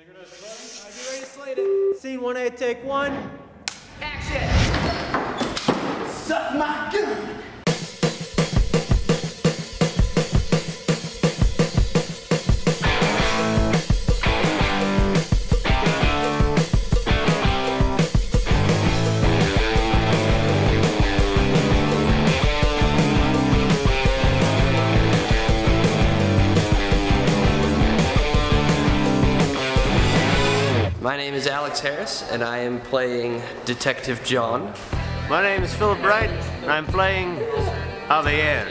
Synchronized. Are you ready to slate it? Scene 1A, take one. Action! Suck my gun! My name is Alex Harris, and I am playing Detective John. My name is Philip Wright, and I'm playing Javier.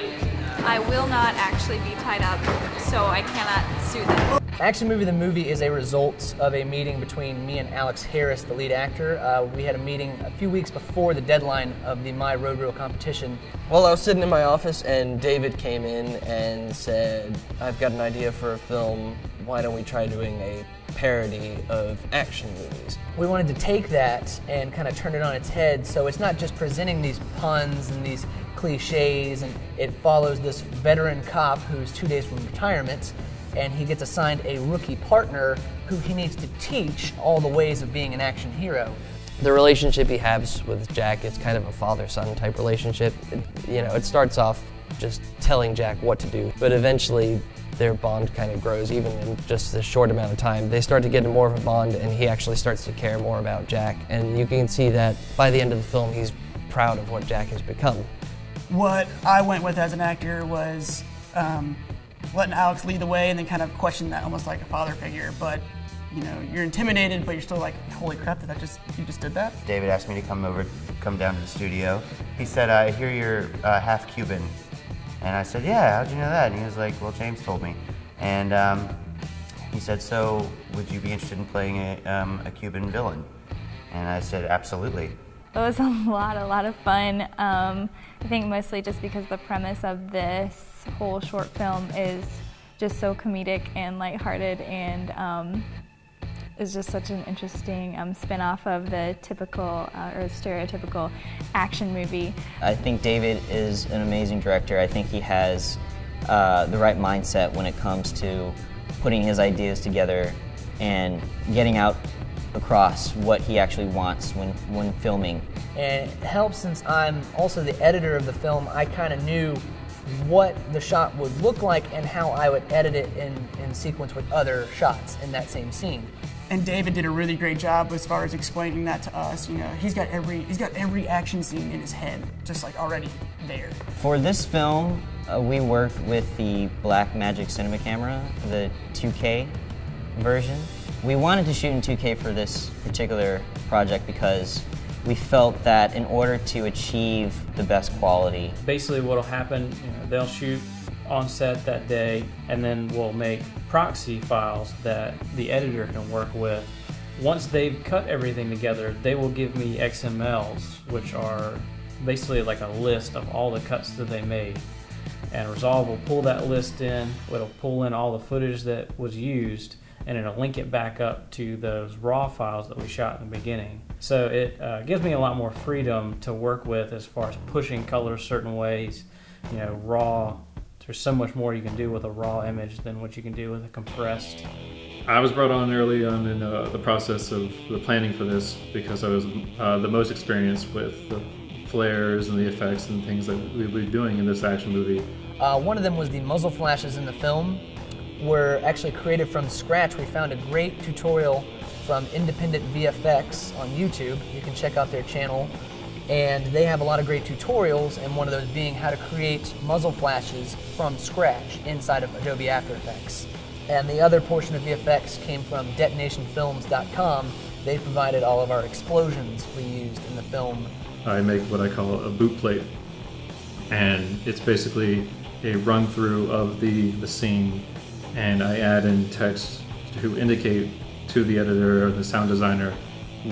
I will not actually be tied up, so I cannot sue them. Action Movie the Movie is a result of a meeting between me and Alex Harris, the lead actor. We had a meeting a few weeks before the deadline of the My Road Reel competition. Well, I was sitting in my office, and David came in and said, I've got an idea for a film. Why don't we try doing a parody of action movies? We wanted to take that and kind of turn it on its head, so it's not just presenting these puns and these cliches, and it follows this veteran cop who's 2 days from retirement, and he gets assigned a rookie partner who he needs to teach all the ways of being an action hero. The relationship he has with Jack is kind of a father-son type relationship. It starts off just telling Jack what to do, but eventually their bond kind of grows even in just a short amount of time. They start to get more of a bond, and he actually starts to care more about Jack, and you can see that by the end of the film he's proud of what Jack has become. What I went with as an actor was letting Alex lead the way and then kind of question that almost like a father figure, but you're intimidated, but you're still like, holy crap, you just did that? David asked me to come down to the studio. He said, I hear you're half Cuban. And I said, yeah, how'd you know that? And he was like, well, James told me. And he said, so would you be interested in playing a Cuban villain? And I said, absolutely. It was a lot of fun. I think mostly just because the premise of this whole short film is just so comedic and lighthearted, and is just such an interesting spin-off of the typical or stereotypical action movie. I think David is an amazing director. I think he has the right mindset when it comes to putting his ideas together and getting out across what he actually wants when filming. And it helps since I'm also the editor of the film. I kind of knew what the shot would look like and how I would edit it in sequence with other shots in that same scene. And David did a really great job as far as explaining that to us. He's got every action scene in his head, just like already there. For this film, we worked with the Blackmagic Cinema camera, the 2K version. We wanted to shoot in 2K for this particular project because we felt that in order to achieve the best quality. Basically what'll happen, they'll shoot on set that day, and then we'll make proxy files that the editor can work with. Once they've cut everything together, they will give me XMLs, which are basically like a list of all the cuts that they made. And Resolve will pull that list in, it'll pull in all the footage that was used, and it'll link it back up to those raw files that we shot in the beginning. So it gives me a lot more freedom to work with as far as pushing colors certain ways. Raw, there's so much more you can do with a raw image than what you can do with a compressed. I was brought on early on in the process of the planning for this because I was the most experienced with the flares and the effects and things that we'll be doing in this action movie. One of them was the muzzle flashes in the film were actually created from scratch. We found a great tutorial from Independent VFX on YouTube. You can check out their channel. And they have a lot of great tutorials, and one of those being how to create muzzle flashes from scratch inside of Adobe After Effects. And the other portion of VFX came from DetonationFilms.com. They provided all of our explosions we used in the film. I make what I call a boot plate, and it's basically a run-through of the scene, and I add in text to indicate to the editor or the sound designer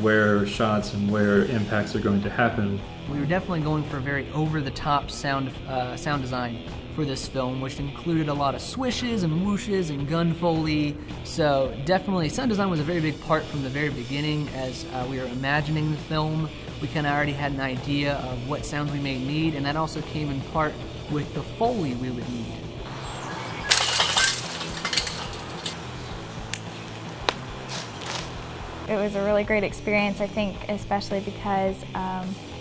where shots and where impacts are going to happen. We were definitely going for a very over-the-top sound design for this film, which included a lot of swishes and whooshes and gun foley. So definitely sound design was a very big part from the very beginning. As we were imagining the film, we kind of already had an idea of what sounds we may need, and that also came in part with the foley we would need. It was a really great experience, I think, especially because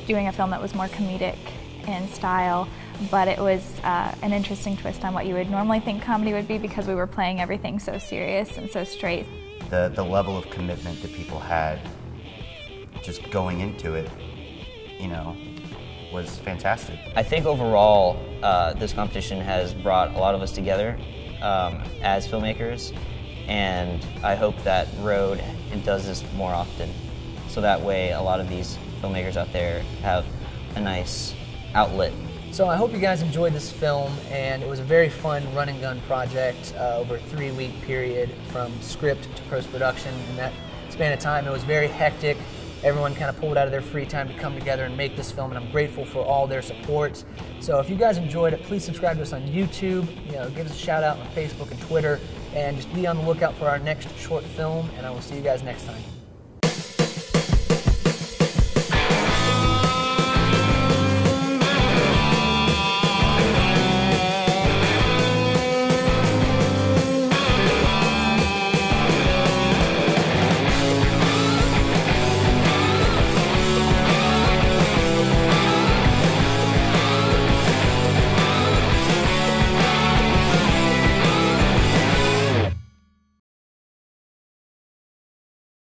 doing a film that was more comedic in style, but it was an interesting twist on what you would normally think comedy would be, because we were playing everything so serious and so straight. The level of commitment that people had just going into it, you know, was fantastic. I think overall, this competition has brought a lot of us together as filmmakers, and I hope that Road does this more often, so that way a lot of these filmmakers out there have a nice outlet. So I hope you guys enjoyed this film, and it was a very fun run and gun project over a 3-week period from script to post-production. In that span of time, it was very hectic. Everyone kind of pulled out of their free time to come together and make this film, and I'm grateful for all their support. So if you guys enjoyed it, please subscribe to us on YouTube, give us a shout out on Facebook and Twitter, and just be on the lookout for our next short film, and I will see you guys next time.